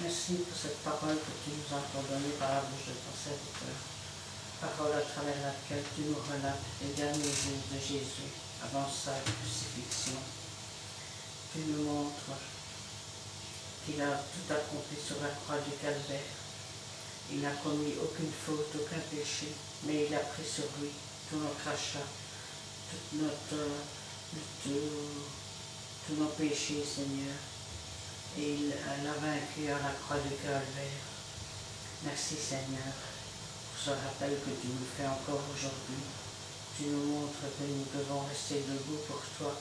S3: Merci pour cette parole que tu nous as donnée par la bouche de ton serviteur. Parole à travers laquelle tu nous relates les derniers jours de Jésus avant sa crucifixion. Tu nous montres qu'il a tout accompli sur la croix du Calvaire. Il n'a commis aucune faute, aucun péché, mais il a pris sur lui tout notre achat, tous nos péchés, Seigneur. Et il l'a vaincu à la croix du Calvaire. Merci Seigneur pour ce rappel que tu nous fais encore aujourd'hui. Tu nous montres que nous devons rester debout pour toi,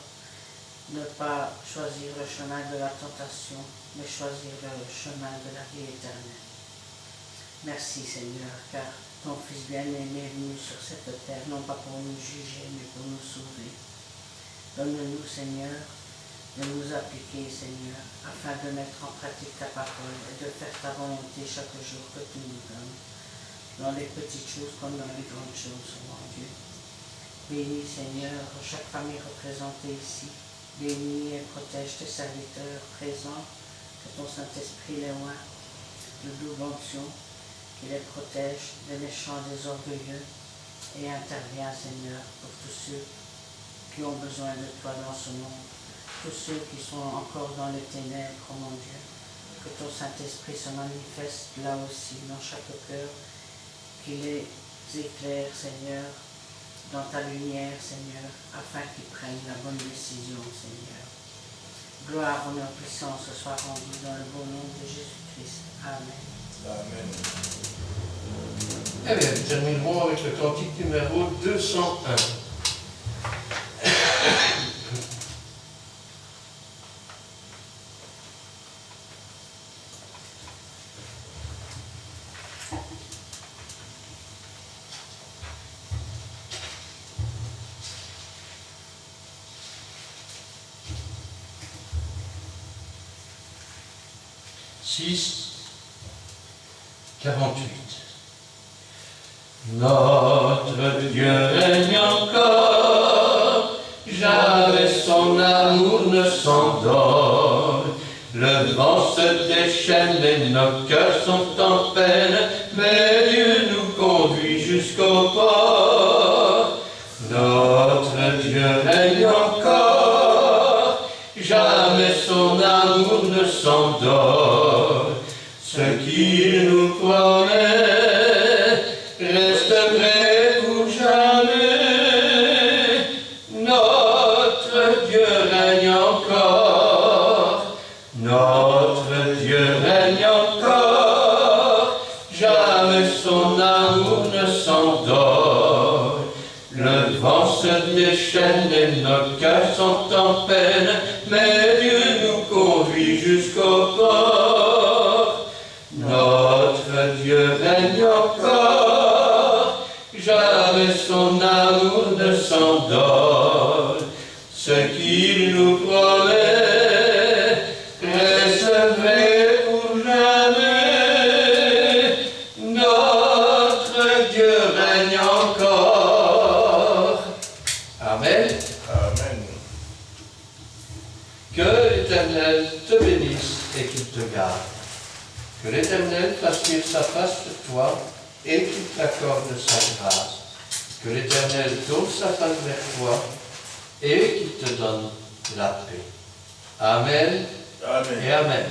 S3: ne pas choisir le chemin de la tentation, mais choisir le chemin de la vie éternelle. Merci Seigneur, car ton Fils bien-aimé est venu sur cette terre, non pas pour nous juger, mais pour nous sauver. Donne-nous Seigneur, de nous appliquer Seigneur, afin de mettre en pratique ta parole et de faire ta volonté chaque jour que tu nous donnes, dans les petites choses comme dans les grandes choses, mon Dieu. Bénis Seigneur chaque famille représentée ici. Bénis et protège tes serviteurs présents, que ton Saint-Esprit les oint de double onction, qu'il les protège des méchants, des orgueilleux, et intervient Seigneur pour tous ceux qui ont besoin de toi dans ce monde, tous ceux qui sont encore dans les ténèbres, oh mon Dieu. Que ton Saint-Esprit se manifeste là aussi, dans chaque cœur, qu'il les éclaire Seigneur, dans ta lumière, Seigneur, afin qu'ils prennent la bonne décision, Seigneur. Gloire, honneur, puissance soit rendue dans le beau nom de Jésus-Christ. Amen.
S2: Amen.
S1: Eh bien, nous terminerons avec le cantique numéro 201. Notre Dieu règne encore, jamais son amour ne s'endort. Le vent se déchaîne et nos cœurs sont en peine, mais Dieu nous conduit jusqu'au port. Notre Dieu règne encore, jamais son amour ne s'endort. Ce qu'il nous promet reste vrai pour jamais. Notre Dieu règne encore. Notre Dieu règne encore. Jamais son amour ne s'endort. Le vent se déchaîne et nos cœurs sont en peine, mais Dieu nous conduit jusqu'au port. Notre Dieu règne encore, jamais son amour ne s'endort. Ce qu'il nous promet reste vrai pour jamais. Notre Dieu règne encore. Amen.
S2: Amen.
S1: Que l'Éternel te bénisse et qu'il te garde. Que l'Éternel fasse luire sa face sur toi et qu'il t'accorde sa grâce. Que l'Éternel tourne sa face vers toi et qu'il te donne la paix. Amen.
S2: Amen.
S1: Et Amen.